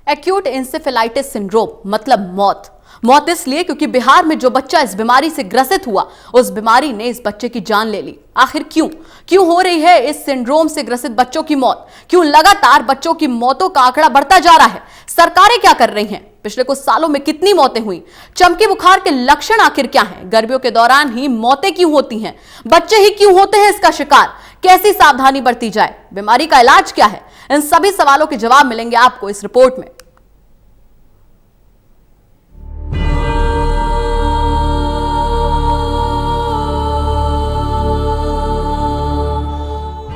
Acute encephalitis syndrome मतलब मौत। मौत इसलिए क्योंकि बिहार में जो बच्चा इस बीमारी से ग्रसित हुआ, उस बीमारी ने इस बच्चे की जान ले ली। आखिर क्यों हो रही है इस सिंड्रोम से ग्रसित बच्चों की मौत? क्यों लगातार बच्चों की मौतों का आंकड़ा बढ़ता जा रहा है? सरकारें क्या कर रही हैं? पिछले कुछ सालों में कितनी मौतें हुई? चमकी बुखार के लक्षण आखिर क्या हैं? गर्मियों के दौरान ही मौतें क्यों होती हैं? बच्चे ही क्यों होते हैं इसका शिकार? कैसी सावधानी बरती जाए? बीमारी का इलाज क्या है? इन सभी सवालों के जवाब मिलेंगे आपको इस रिपोर्ट में।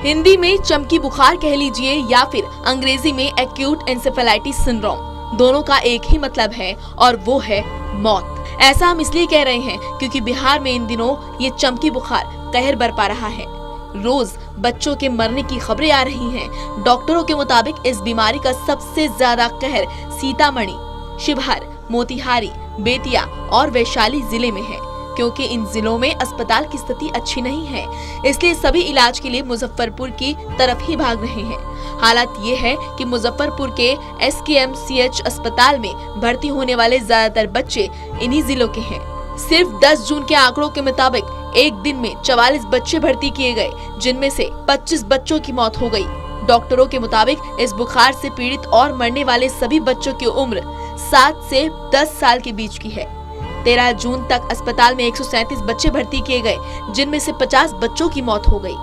हिंदी में चमकी बुखार कह लीजिए या फिर अंग्रेजी में एक्यूट एन्सेफेलाइटिस सिंड्रोम, दोनों का एक ही मतलब है और वो है मौत। ऐसा हम इसलिए कह रहे हैं क्योंकि बिहार में इन दिनों ये चमकी बुखार कहर बरपा रहा है। रोज बच्चों के मरने की खबरें आ रही हैं। डॉक्टरों के मुताबिक इस बीमारी का सबसे ज्यादा कहर सीतामढ़ी, शिवहर, मोतिहारी, बेतिया और वैशाली जिले में है, क्योंकि इन जिलों में अस्पताल की स्थिति अच्छी नहीं है, इसलिए सभी इलाज के लिए मुजफ्फरपुर की तरफ ही भाग रहे हैं। हालात ये है कि मुजफ्फरपुर के SKMCH अस्पताल में भर्ती होने वाले ज्यादातर बच्चे इन्हीं जिलों के हैं। सिर्फ 10 जून के आंकड़ों के मुताबिक एक दिन में 44 बच्चे भर्ती किए गए, जिनमें से 25 बच्चों की मौत हो गई। डॉक्टरों के मुताबिक इस बुखार से पीड़ित और मरने वाले सभी बच्चों की उम्र 7 से 10 साल के बीच की है। 13 जून तक अस्पताल में 137 बच्चे भर्ती किए गए, जिनमें से 50 बच्चों की मौत हो गई।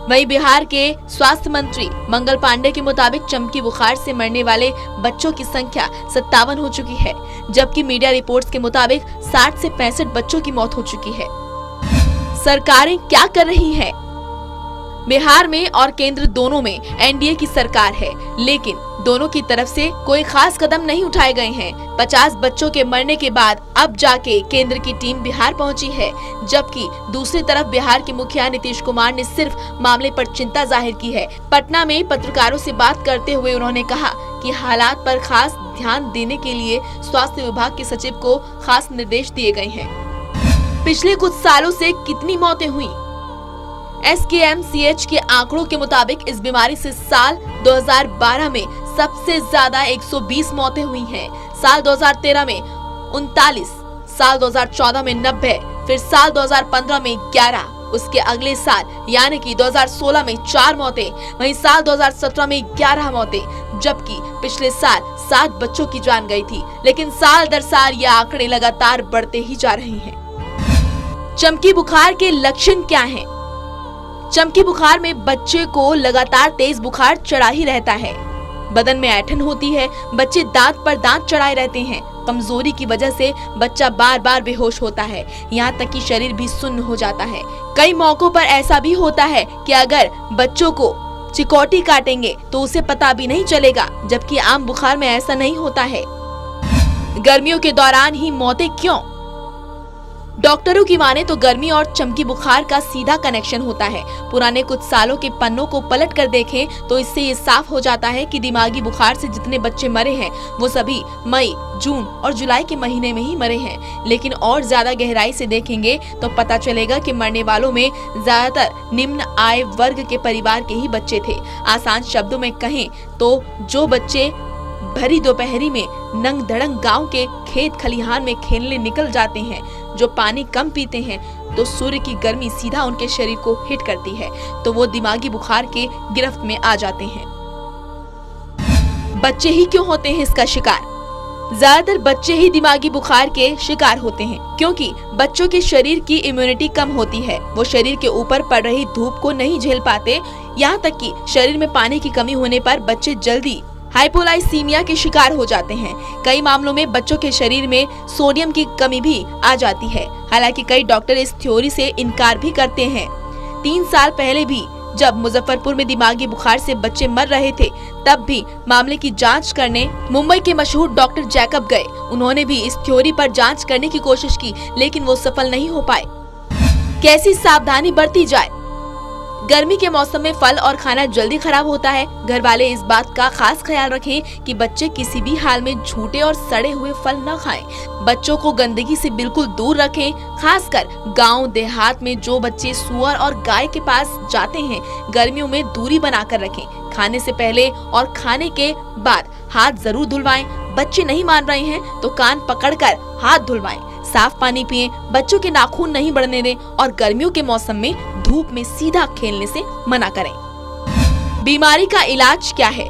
वहीं बिहार के स्वास्थ्य मंत्री मंगल पांडे के मुताबिक चमकी बुखार से मरने वाले बच्चों की संख्या 57 हो चुकी है, जबकि मीडिया रिपोर्ट्स के मुताबिक 60 से 65 बच्चों की मौत हो चुकी है। सरकारें क्या कर रही हैं? बिहार में और केंद्र दोनों में NDA की सरकार है, लेकिन दोनों की तरफ से कोई खास कदम नहीं उठाए गए हैं। 50 बच्चों के मरने के बाद अब जाके केंद्र की टीम बिहार पहुंची है, जबकि दूसरी तरफ बिहार के मुखिया नीतीश कुमार ने सिर्फ मामले पर चिंता जाहिर की है। पटना में पत्रकारों से बात करते हुए उन्होंने कहा कि हालात पर खास ध्यान देने के लिए स्वास्थ्य विभाग के सचिव को खास निर्देश दिए गए हैं। पिछले कुछ सालों से कितनी मौतें हुई? SKMCH के आंकड़ों के मुताबिक इस बीमारी से साल 2012 में सबसे ज्यादा 120 मौतें हुई हैं, साल 2013 में 39, साल 2014 में 90, फिर साल 2015 में 11, उसके अगले साल यानी कि 2016 में 4 मौतें, वहीं साल 2017 में 11 मौतें, जबकि पिछले साल 7 बच्चों की जान गई थी। लेकिन साल दर साल ये आंकड़े लगातार बढ़ते ही जा रहे हैं। चमकी बुखार के लक्षण क्या हैं? चमकी बुखार में बच्चे को लगातार तेज बुखार चढ़ा ही रहता है, बदन में ऐंठन होती है, बच्चे दांत पर दांत चढ़ाए रहते हैं, कमजोरी की वजह से बच्चा बार बार बेहोश होता है, यहाँ तक कि शरीर भी सुन्न हो जाता है। कई मौकों पर ऐसा भी होता है कि अगर बच्चों को चिकोटी काटेंगे तो उसे पता भी नहीं चलेगा, जबकि आम बुखार में ऐसा नहीं होता है। गर्मियों के दौरान ही मौतें क्यों? डॉक्टरों की माने तो गर्मी और चमकी बुखार का सीधा कनेक्शन होता है। पुराने कुछ सालों के पन्नों को पलट कर देखें तो इससे ये साफ हो जाता है कि दिमागी बुखार से जितने बच्चे मरे हैं वो सभी मई, जून और जुलाई के महीने में ही मरे हैं। लेकिन और ज्यादा गहराई से देखेंगे तो पता चलेगा कि मरने वालों में ज्यादातर निम्न आय वर्ग के परिवार के ही बच्चे थे। आसान शब्दों में कहें तो जो बच्चे भरी दोपहरी में नंग धड़ंग गांव के खेत खलिहान में खेलने निकल जाते हैं, जो पानी कम पीते हैं, तो सूर्य की गर्मी सीधा उनके शरीर को हिट करती है, तो वो दिमागी बुखार के गिरफ्त में आ जाते हैं। बच्चे ही क्यों होते हैं इसका शिकार? ज्यादातर बच्चे ही दिमागी बुखार के शिकार होते हैं, क्योंकि बच्चों के शरीर की इम्यूनिटी कम होती है। वो शरीर के ऊपर पड़ रही धूप को नहीं झेल पाते, यहाँ तक कि शरीर में पानी की कमी होने पर बच्चे जल्दी हाइपोलाइसीमिया के शिकार हो जाते हैं। कई मामलों में बच्चों के शरीर में सोडियम की कमी भी आ जाती है। हालांकि कई डॉक्टर इस थ्योरी से इनकार भी करते हैं। 3 साल पहले भी जब मुजफ्फरपुर में दिमागी बुखार से बच्चे मर रहे थे, तब भी मामले की जांच करने मुंबई के मशहूर डॉक्टर जैकब गए। उन्होंने भी इस थ्योरी पर जांच करने की कोशिश की, लेकिन वो सफल नहीं हो पाए। कैसी सावधानी बरती जाए? गर्मी के मौसम में फल और खाना जल्दी खराब होता है। घर वाले इस बात का खास ख्याल रखें कि बच्चे किसी भी हाल में झूठे और सड़े हुए फल न खाएं। बच्चों को गंदगी से बिल्कुल दूर रखें। खासकर गांव देहात में जो बच्चे सुअर और गाय के पास जाते हैं, गर्मियों में दूरी बनाकर रखें। खाने से पहले और खाने के बाद हाथ जरूर धुलवाएं। बच्चे नहीं मान रहे हैं तो कान पकड़कर हाथ धुलवाएं। साफ पानी पिएं, बच्चों के नाखून नहीं बढ़ने दें और गर्मियों के मौसम में धूप में सीधा खेलने से मना करें। बीमारी का इलाज क्या है?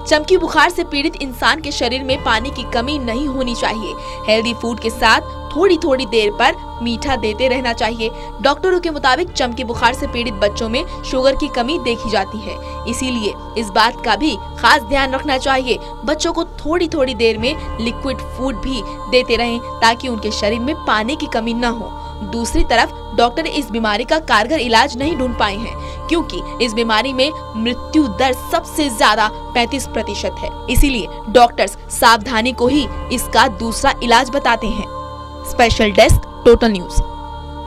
चमकी बुखार से पीड़ित इंसान के शरीर में पानी की कमी नहीं होनी चाहिए। हेल्दी फूड के साथ थोड़ी थोड़ी देर पर मीठा देते रहना चाहिए। डॉक्टरों के मुताबिक चमकी बुखार से पीड़ित बच्चों में शुगर की कमी देखी जाती है, इसीलिए इस बात का भी खास ध्यान रखना चाहिए। बच्चों को थोड़ी थोड़ी देर में लिक्विड फूड भी देते रहें ताकि उनके शरीर में पानी की कमी न हो। दूसरी तरफ डॉक्टर इस बीमारी का कारगर इलाज नहीं ढूंढ पाए हैं, क्योंकि इस बीमारी में मृत्यु दर सबसे ज्यादा 35% है। इसीलिए डॉक्टर्स सावधानी को ही इसका दूसरा इलाज बताते हैं। Special desk, total news.